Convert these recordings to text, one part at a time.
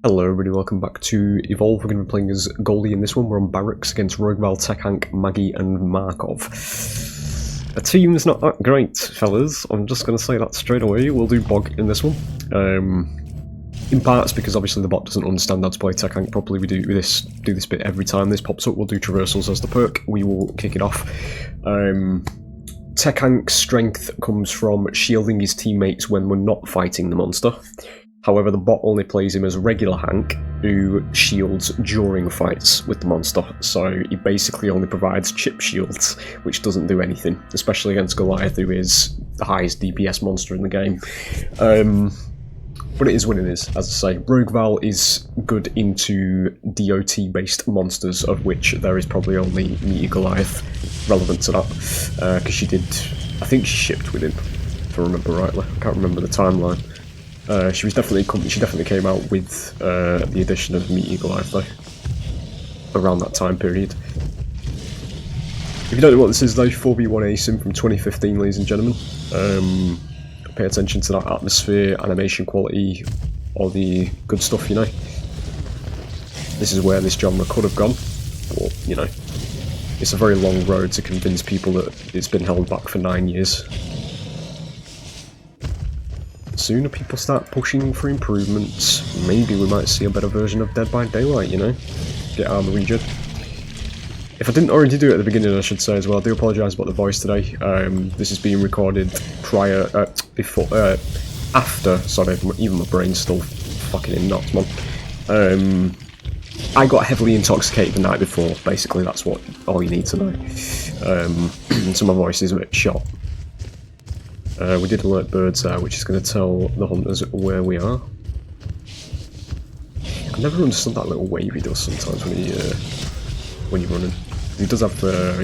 Hello everybody, welcome back to Evolve. We're going to be playing as Goldie in this one. We're on Barracks against Rogueval, Tech Hank, Maggie and Markov. A team that's not that great, fellas. I'm just going to say that straight away. We'll do BOG in this one. In parts because obviously the bot doesn't understand how to play Tech Hank properly. We do this bit every time this pops up. We'll do traversals as the perk. We will kick it off. Tech Hank's strength comes from shielding his teammates when we're not fighting the monster. However, the bot only plays him as regular Hank, who shields during fights with the monster, so he basically only provides chip shields, which doesn't do anything, especially against Goliath, who is the highest DPS monster in the game. But it is what it is, as I say. Rogueval is good into DOT-based monsters, of which there is probably only Meteor Goliath relevant to that, because I think she shipped with him, if I remember rightly. I can't remember the timeline. She definitely came out with the addition of Meteor Goliath though, around that time period. If you don't know what this is though, 4v1 ASIM from 2015, ladies and gentlemen. Pay attention to that atmosphere, animation quality, all the good stuff, you know. This is where this genre could have gone, or, you know, it's a very long road to convince people that it's been held back for 9 years. Sooner people start pushing for improvements, maybe we might see a better version of Dead by Daylight, you know? Get armor regen. If I didn't already do it at the beginning, I should say as well, I do apologise about the voice today. This is being recorded after, sorry, even my brain's still fucking in knots, man. I got heavily intoxicated the night before, basically, that's all you need to know. So my voice is a bit shot. We did alert birds there, which is going to tell the hunters where we are. I never understood that little wave he does sometimes when you're running. He does have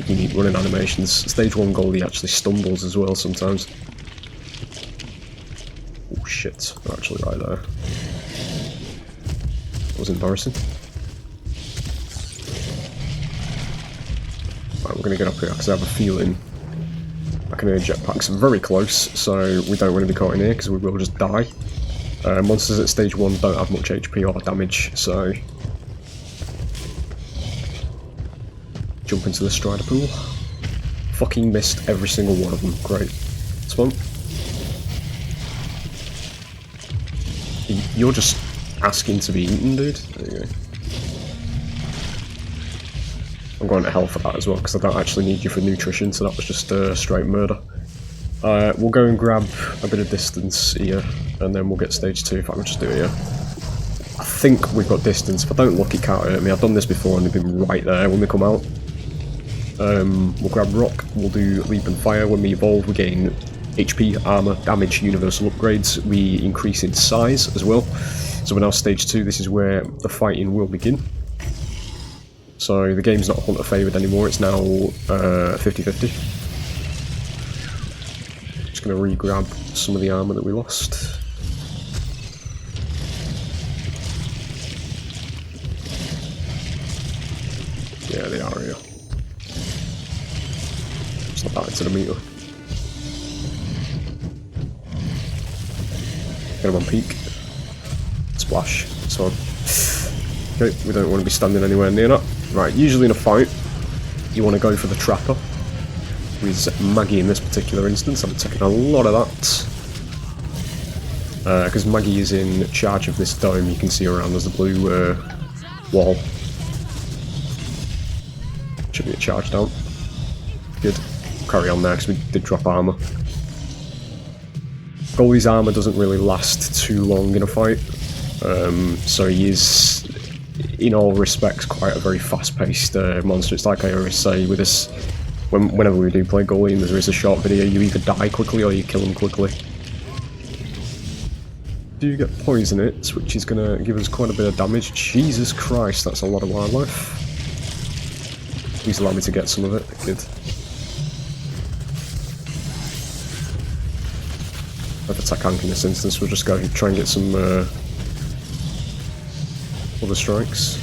unique running animations. Stage 1 Goldie actually stumbles as well sometimes. Oh shit, they're actually right there. That was embarrassing. Right, we're going to get up here because I have a feeling I can hear jetpacks very close, so we don't want to be caught in here because we will just die. Monsters at stage 1 don't have much HP or damage, so jump into the strider pool. Fucking missed every single one of them. Great. It's fun. You're just asking to be eaten, dude. There you go. I'm going to hell for that as well, because I don't actually need you for nutrition, so that was just straight murder. We'll go and grab a bit of distance here, and then we'll get stage 2, if I can just do it here. I think we've got distance. If I don't look, it can't hurt me. I've done this before and they've been right there when they come out. We'll grab rock, we'll do leap and fire. When we evolve, we gain HP, armor, damage, universal upgrades. We increase in size as well. So we're now stage 2, this is where the fighting will begin. So the game's not hunter favoured anymore, it's now 50-50. Just going to re-grab some of the armour that we lost. Yeah, they are here. It's not that into the meter. Get him on peak. Splash. So, okay, we don't want to be standing anywhere near that. Right, usually in a fight, you want to go for the trapper. With Maggie in this particular instance, I'm taking a lot of that. Because Maggie is in charge of this dome, you can see around there's the blue wall. Should be a charge down. Good. Carry on there because we did drop armour. Goldie's armour doesn't really last too long in a fight. So he is, in all respects, quite a very fast-paced monster. It's like I always say with this, whenever we do play Goalie and there is a short video, you either die quickly or you kill him quickly. Do get poison hits, which is going to give us quite a bit of damage. Jesus Christ, that's a lot of wildlife. Please allow me to get some of it. Good. I've attack Hank in this instance, we'll just go and try and get some other strikes.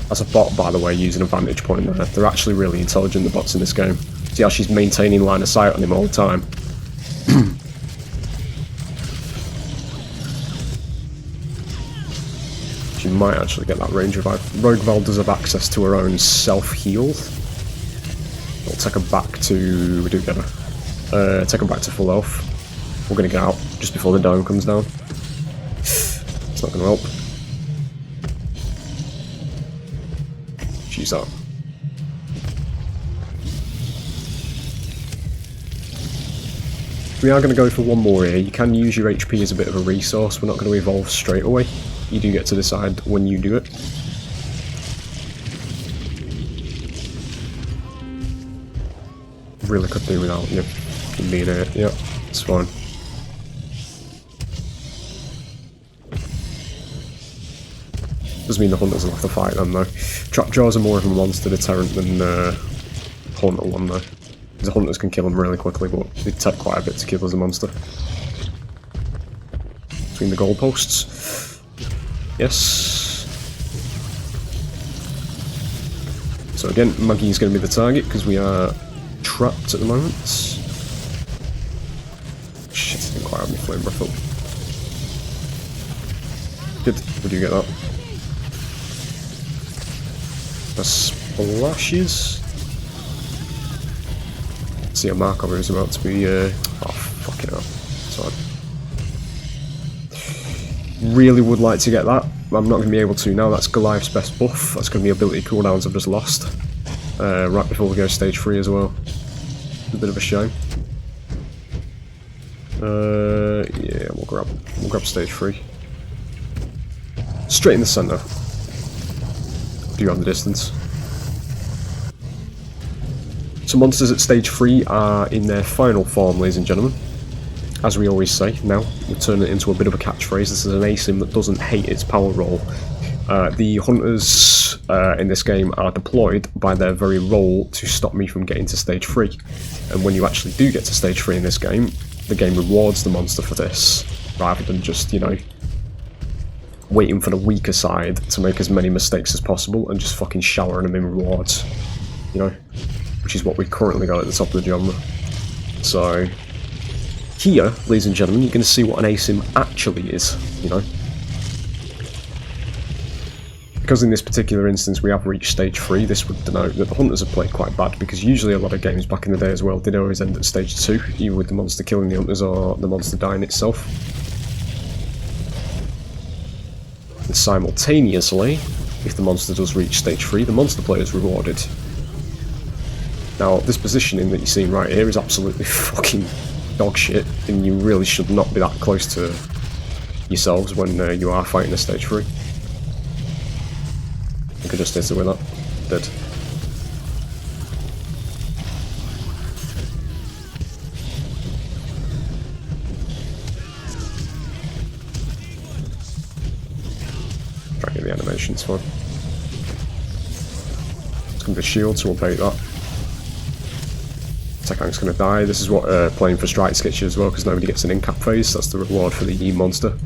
That's a bot, by the way, using a vantage point there. They're actually really intelligent, the bots in this game. See how she's maintaining line of sight on him all the time. She might actually get that range revive. Rogue Val does have access to her own self-heal. We'll take her back to... we do get her. Take her back to full health. We're going to get out just before the dome comes down. It's not going to help. She's out. We are going to go for one more here. You can use your HP as a bit of a resource. We're not going to evolve straight away. You do get to decide when you do it. Really could do without you being here. Yeah, it's fine. Doesn't mean the hunters will have to fight them though. Trapjaws are more of a monster deterrent than Hunter one though. The hunters can kill them really quickly, but they take quite a bit to kill as a monster. Between the goalposts. Yes. So again, Maggie is going to be the target because we are trapped at the moment. Shit, I didn't quite have my flame breath up. Good, we do get that. The splashes. See a mark over is about to be oh fucking hell. Sorry. Really would like to get that. I'm not going to be able to now. That's Goliath's best buff. That's going to be ability cooldowns I've just lost. Right before we go stage 3 as well. A bit of a shame. Yeah, we'll grab stage 3. Straight in the centre. Do you have the distance? So monsters at stage 3 are in their final form, ladies and gentlemen. As we always say, now we turn it into a bit of a catchphrase. This is an ASIM that doesn't hate its power role. The hunters in this game are deployed by their very role to stop me from getting to stage 3. And when you actually do get to stage 3 in this game, the game rewards the monster for this, rather than just, you know, waiting for the weaker side to make as many mistakes as possible and just fucking showering them in rewards, you know, which is what we've currently got at the top of the genre. So here, ladies and gentlemen, you're going to see what an ASIM actually is, you know. Because in this particular instance we have reached stage 3, this would denote that the hunters have played quite bad, because usually a lot of games back in the day as well did always end at stage 2, either with the monster killing the hunters or the monster dying itself. And simultaneously, if the monster does reach stage 3, the monster player is rewarded. Now, this positioning that you're seeing right here is absolutely fucking dog shit, and you really should not be that close to yourselves when you are fighting a stage 3. I could just hit it with that. Dead. Try and get the animations fine. It's going to be a shield, so we'll bait that. Techhank's going to die. This is what playing for strikes gets you as well, because nobody gets an in-cap phase. That's the reward for the monster.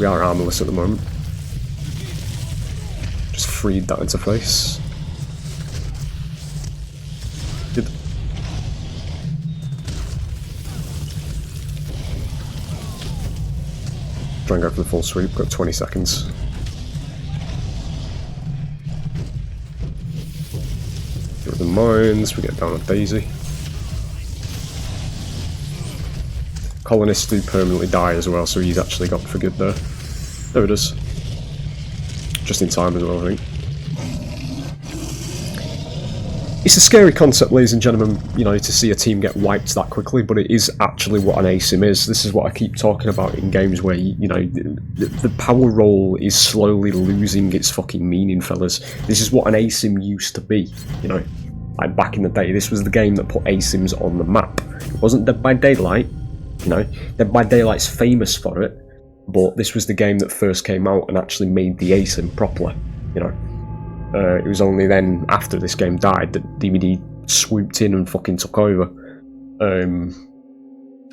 We are armorless at the moment. Just freed that interface. Good. Try and go for the full sweep. Got 20 seconds. Get rid of the mines. We get down on Daisy. Colonists do permanently die as well, so he's actually got for good there. There it is. Just in time as well, I think. It's a scary concept, ladies and gentlemen, you know, to see a team get wiped that quickly, but it is actually what an ASIM is. This is what I keep talking about in games where, you know, the power role is slowly losing its fucking meaning, fellas. This is what an ASIM used to be, you know. Like back in the day, this was the game that put ASIMs on the map. It wasn't Dead by Daylight, you know. Dead by Daylight's famous for it, but this was the game that first came out and actually made the ASIM properly, you know. It was only then, after this game died, that DBD swooped in and fucking took over. And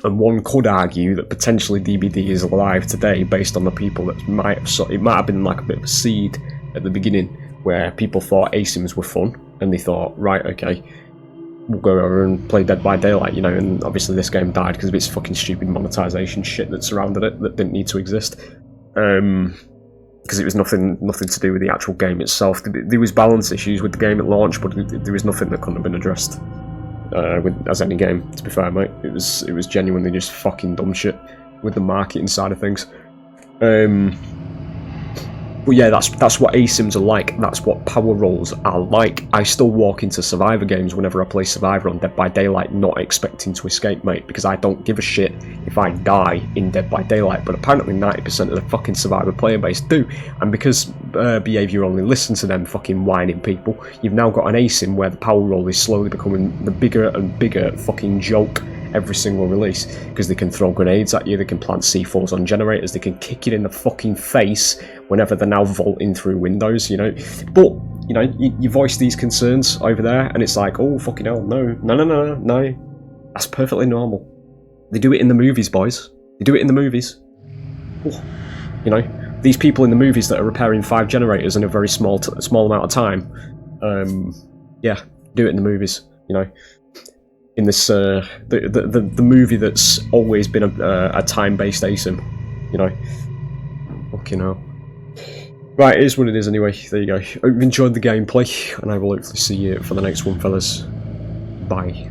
one could argue that potentially DBD is alive today based on the people that might have... It might have been like a bit of a seed at the beginning where people thought ASIMs were fun, and they thought, right, okay, we'll go over and play Dead by Daylight, you know, and obviously this game died because of its fucking stupid monetization shit that surrounded it that didn't need to exist. because it was nothing to do with the actual game itself. There was balance issues with the game at launch, but there was nothing that couldn't have been addressed as any game. To be fair, mate, it was genuinely just fucking dumb shit with the marketing side of things. But yeah, that's what ASIMs are like. That's what power rolls are like. I still walk into Survivor games whenever I play Survivor on Dead by Daylight, not expecting to escape, mate, because I don't give a shit if I die in Dead by Daylight. But apparently 90% of the fucking Survivor player base do, and because Behaviour only listen to them fucking whining people, you've now got an ASIM where the power roll is slowly becoming the bigger and bigger fucking joke every single release, because they can throw grenades at you, they can plant C4s on generators, they can kick you in the fucking face whenever they're now vaulting through windows, you know. But, you know, you voice these concerns over there, and it's like, oh, fucking hell, no. That's perfectly normal. They do it in the movies, boys. They do it in the movies. Oh, you know, these people in the movies that are repairing 5 generators in a very small amount of time, yeah, do it in the movies, you know. In this the movie that's always been a time-based ASIM, you know. Fucking hell. Right, it is what it is anyway. There you go. Hope you've enjoyed the gameplay, and I will hopefully see you for the next one, fellas. Bye.